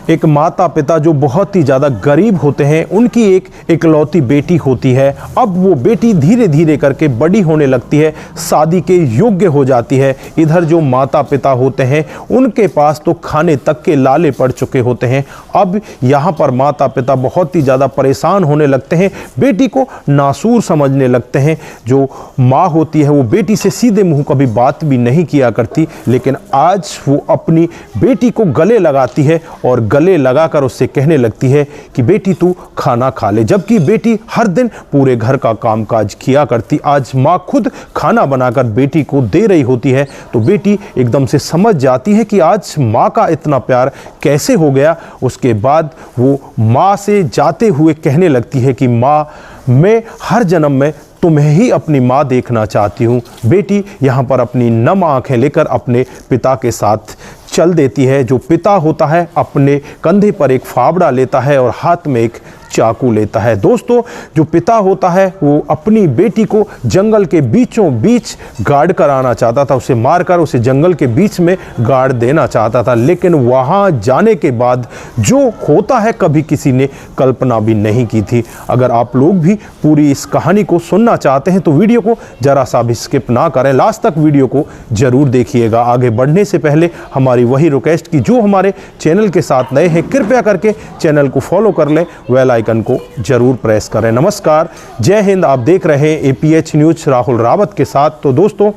एक माता पिता जो बहुत ही ज़्यादा गरीब होते हैं, उनकी एक इकलौती बेटी होती है। अब वो बेटी धीरे धीरे करके बड़ी होने लगती है, शादी के योग्य हो जाती है। इधर जो माता पिता होते हैं उनके पास तो खाने तक के लाले पड़ चुके होते हैं। अब यहाँ पर माता पिता बहुत ही ज़्यादा परेशान होने लगते हैं, बेटी को नासूर समझने लगते हैं। जो माँ होती है वो बेटी से सीधे मुँह कभी बात भी नहीं किया करती, लेकिन आज वो अपनी बेटी को गले लगाती है और गले लगाकर उससे कहने लगती है कि बेटी तू खाना खा ले। जबकि बेटी हर दिन पूरे घर का कामकाज किया करती, आज माँ खुद खाना बनाकर बेटी को दे रही होती है। तो बेटी एकदम से समझ जाती है कि आज माँ का इतना प्यार कैसे हो गया। उसके बाद वो माँ से जाते हुए कहने लगती है कि माँ, मैं हर जन्म में तुम्हें ही अपनी माँ देखना चाहती हूँ। बेटी यहाँ पर अपनी नम आंखें लेकर अपने पिता के साथ चल देती है। जो पिता होता है अपने कंधे पर एक फावड़ा लेता है और हाथ में एक चाकू लेता है। दोस्तों, जो पिता होता है वो अपनी बेटी को जंगल के बीचों बीच गाड़ कर आना चाहता था, उसे मारकर उसे जंगल के बीच में गाड़ देना चाहता था। लेकिन वहाँ जाने के बाद जो होता है कभी किसी ने कल्पना भी नहीं की थी। अगर आप लोग भी पूरी इस कहानी को सुनना चाहते हैं तो वीडियो को जरा सा भी स्किप ना करें, लास्ट तक वीडियो को जरूर देखिएगा। आगे बढ़ने से पहले हमारी वही रिक्वेस्ट की जो हमारे चैनल के साथ नए हैं, कृपया करके चैनल को फॉलो कर लें, बेल आइकन को जरूर प्रेस करें। नमस्कार, जय हिंद। आप देख रहे हैं APH न्यूज राहुल रावत के साथ। तो दोस्तों,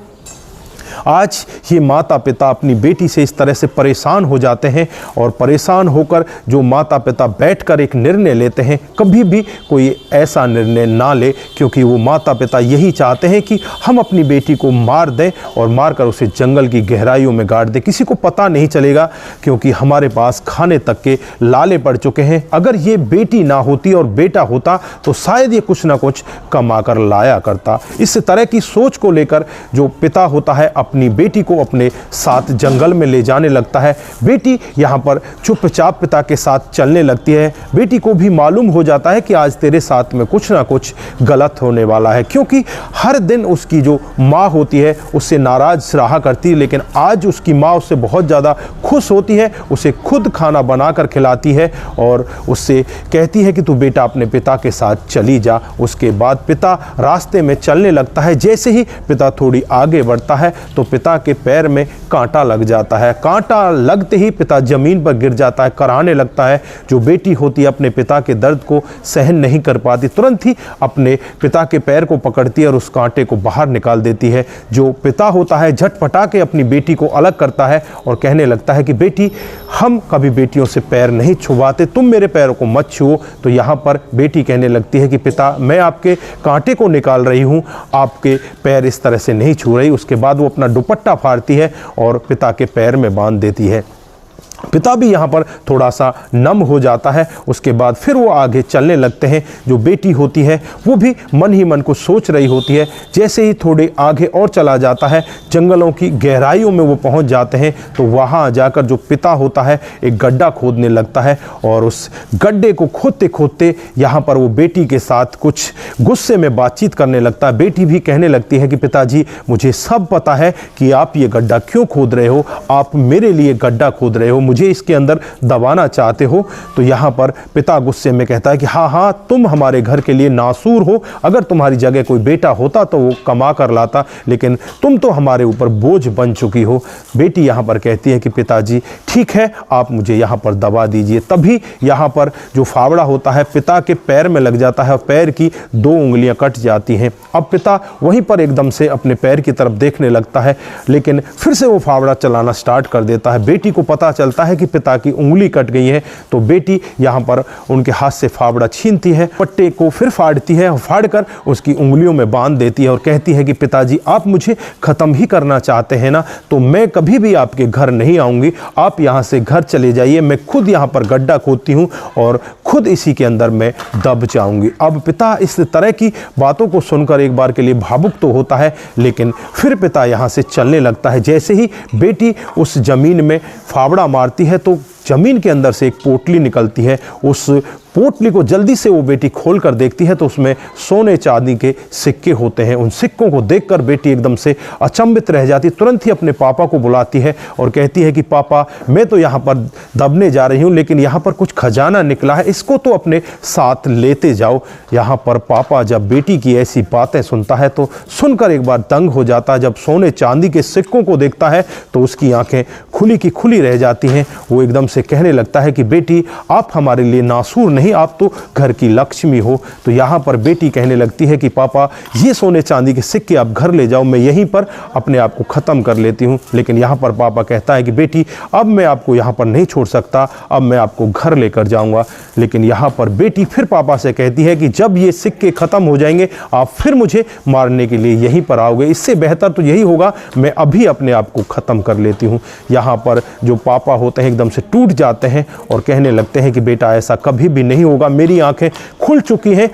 आज ये माता पिता अपनी बेटी से इस तरह से परेशान हो जाते हैं और परेशान होकर जो माता पिता बैठकर एक निर्णय लेते हैं, कभी भी कोई ऐसा निर्णय ना ले, क्योंकि वो माता पिता यही चाहते हैं कि हम अपनी बेटी को मार दें और मारकर उसे जंगल की गहराइयों में गाड़ दें। किसी को पता नहीं चलेगा, क्योंकि हमारे पास खाने तक के लाले पड़ चुके हैं। अगर ये बेटी ना होती और बेटा होता तो शायद ये कुछ ना कुछ कमा कर लाया करता। इस तरह की सोच को लेकर जो पिता होता है अपनी बेटी को अपने साथ जंगल में ले जाने लगता है। बेटी यहाँ पर चुपचाप पिता के साथ चलने लगती है। बेटी को भी मालूम हो जाता है कि आज तेरे साथ में कुछ ना कुछ गलत होने वाला है, क्योंकि हर दिन उसकी जो माँ होती है उससे नाराज रहा करती है, लेकिन आज उसकी माँ उससे बहुत ज़्यादा खुश होती है, उसे खुद खाना बनाकर खिलाती है और उससे कहती है कि तू बेटा अपने पिता के साथ चली जा। उसके बाद पिता रास्ते में चलने लगता है। जैसे ही पिता थोड़ी आगे बढ़ता है तो पिता के पैर में कांटा लग जाता है। कांटा लगते ही पिता जमीन पर गिर जाता है, कराहने लगता है। जो बेटी होती है अपने पिता के दर्द को सहन नहीं कर पाती, तुरंत ही अपने पिता के पैर को पकड़ती है और उस कांटे को बाहर निकाल देती है। जो पिता होता है झटपटा के अपनी बेटी को अलग करता है और कहने लगता है कि बेटी, हम कभी बेटियों से पैर नहीं छुआते, तुम मेरे पैरों को मत छुओ। तो यहाँ पर बेटी कहने लगती है कि पिता, मैं आपके कांटे को निकाल रही हूँ, आपके पैर इस तरह से नहीं छू रही। उसके बाद वो अपना दुपट्टा फाड़ती है और पिता के पैर में बांध देती है। पिता भी यहाँ पर थोड़ा सा नम हो जाता है। उसके बाद फिर वो आगे चलने लगते हैं। जो बेटी होती है वो भी मन ही मन को सोच रही होती है। जैसे ही थोड़े आगे और चला जाता है, जंगलों की गहराइयों में वो पहुँच जाते हैं, तो वहाँ जाकर जो पिता होता है एक गड्ढा खोदने लगता है और उस गड्ढे को खोदते खोदते यहाँ पर वो बेटी के साथ कुछ गुस्से में बातचीत करने लगता है। बेटी भी कहने लगती है कि पिताजी, मुझे सब पता है कि आप ये गड्ढा क्यों खोद रहे हो, आप मेरे लिए गड्ढा खोद रहे हो, मुझे इसके अंदर दबाना चाहते हो। तो यहाँ पर पिता गुस्से में कहता है कि हाँ हाँ, तुम हमारे घर के लिए नासूर हो, अगर तुम्हारी जगह कोई बेटा होता तो वो कमा कर लाता, लेकिन तुम तो हमारे ऊपर बोझ बन चुकी हो। बेटी यहाँ पर कहती है कि पिताजी ठीक है, आप मुझे यहाँ पर दबा दीजिए। तभी यहाँ पर जो फावड़ा होता है पिता के पैर में लग जाता है और पैर की 2 उंगलियां कट जाती हैं। अब पिता वहीं पर एकदम से अपने पैर की तरफ देखने लगता है, लेकिन फिर से वो फावड़ा चलाना स्टार्ट कर देता है। बेटी को पता चलता है कि पिता की उंगली कट गई है, तो बेटी यहाँ पर उनके हाथ से फावड़ा छीनती है, पट्टे को फिर फाड़ती है और फाड़कर उसकी उंगलियों में बांध देती है और कहती है कि पिताजी, आप मुझे ख़त्म ही करना चाहते हैं ना, तो मैं कभी भी आपके घर नहीं आऊँगी, आप यहाँ से घर चले जाइए, मैं खुद यहाँ पर गड्ढा खोदती हूँ और खुद इसी के अंदर मैं दब जाऊँगी। अब पिता इस तरह की बातों को सुनकर एक बार के लिए भावुक तो होता है, लेकिन फिर पिता यहाँ से चलने लगता है। जैसे ही बेटी उस जमीन में फावड़ा मारती है तो जमीन के अंदर से एक पोटली निकलती है। उस पोटली को जल्दी से वो बेटी खोल कर देखती है तो उसमें सोने चांदी के सिक्के होते हैं। उन सिक्कों को देखकर बेटी एकदम से अचंभित रह जाती, तुरंत ही अपने पापा को बुलाती है और कहती है कि पापा, मैं तो यहाँ पर दबने जा रही हूँ, लेकिन यहाँ पर कुछ खजाना निकला है, इसको तो अपने साथ लेते जाओ। यहाँ पर पापा जब बेटी की ऐसी बातें सुनता है तो सुनकर एक बार दंग हो जाता है। जब सोने चांदी के सिक्कों को देखता है तो उसकी आंखें खुली की खुली रह जाती हैं। वो एकदम से कहने लगता है कि बेटी, आप हमारे लिए नासूर नहीं, आप तो घर की लक्ष्मी हो। तो यहाँ पर बेटी कहने लगती है कि पापा, ये सोने चांदी के सिक्के आप घर ले जाओ, मैं यहीं पर अपने आप को ख़त्म कर लेती हूँ। लेकिन यहाँ पर पापा कहता है कि बेटी, अब मैं आपको यहाँ पर नहीं छोड़ सकता, अब मैं आपको घर लेकर जाऊँगा। लेकिन यहाँ पर बेटी फिर पापा से कहती है कि जब ये सिक्के ख़त्म हो जाएंगे आप फिर मुझे मारने के लिए यहीं पर आओगे, इससे बेहतर तो यही होगा मैं अभी अपने आप को ख़त्म कर लेती हूँ। यहाँ पर जो पापा होते हैं एकदम से टूट जाते हैं और कहने लगते हैं कि बेटा, ऐसा कभी भी नहीं होगा, मेरी आंखें खुल चुकी हैं,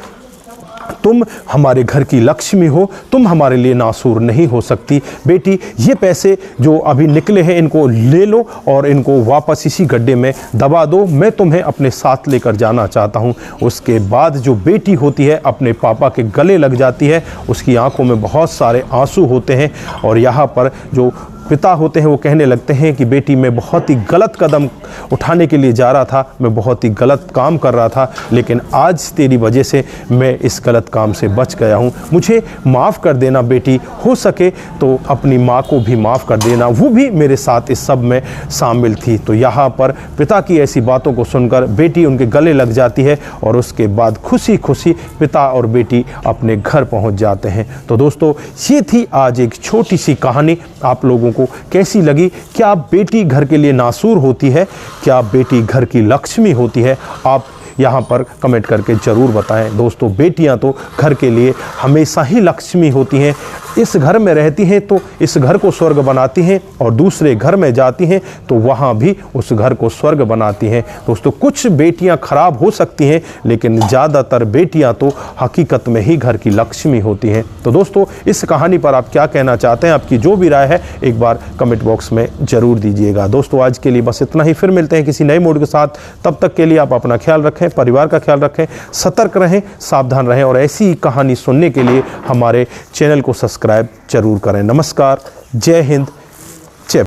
तुम हमारे घर की लक्ष्मी हो, तुम हमारे लिए नासूर नहीं हो सकती। बेटी, ये पैसे जो अभी निकले हैं इनको ले लो और इनको वापस इसी गड्ढे में दबा दो, मैं तुम्हें अपने साथ लेकर जाना चाहता हूँ। उसके बाद जो बेटी होती है अपने पापा के गले लग जाती है, उसकी आंखों में बहुत सारे आंसू होते हैं और यहाँ पर जो पिता होते हैं वो कहने लगते हैं कि बेटी, मैं बहुत ही गलत कदम उठाने के लिए जा रहा था, मैं बहुत ही गलत काम कर रहा था, लेकिन आज तेरी वजह से मैं इस गलत काम से बच गया हूँ, मुझे माफ़ कर देना बेटी, हो सके तो अपनी माँ को भी माफ़ कर देना, वो भी मेरे साथ इस सब में शामिल थी। तो यहाँ पर पिता की ऐसी बातों को सुनकर बेटी उनके गले लग जाती है और उसके बाद खुशी खुशी पिता और बेटी अपने घर पहुँच जाते हैं। तो दोस्तों, ये थी आज एक छोटी सी कहानी। आप लोगों को कैसी लगी? क्या बेटी घर के लिए नासूर होती है? क्या बेटी घर की लक्ष्मी होती है? आप यहाँ पर कमेंट करके ज़रूर बताएं। दोस्तों, बेटियाँ तो घर के लिए हमेशा ही लक्ष्मी होती हैं। इस घर में रहती हैं तो इस घर को स्वर्ग बनाती हैं और दूसरे घर में जाती हैं तो वहाँ भी उस घर को स्वर्ग बनाती हैं। दोस्तों, कुछ बेटियाँ खराब हो सकती हैं लेकिन ज़्यादातर बेटियाँ तो हकीकत में ही घर की लक्ष्मी होती हैं। तो दोस्तों, इस कहानी पर आप क्या कहना चाहते हैं? आपकी जो भी राय है एक बार कमेंट बॉक्स में ज़रूर दीजिएगा। दोस्तों, आज के लिए बस इतना ही, फिर मिलते हैं किसी नए मूड के साथ। तब तक के लिए आप अपना ख्याल रखें, परिवार का ख्याल रखें, सतर्क रहें, सावधान रहें और ऐसी कहानी सुनने के लिए हमारे चैनल को सब्सक्राइब जरूर करें। नमस्कार, जय हिंद,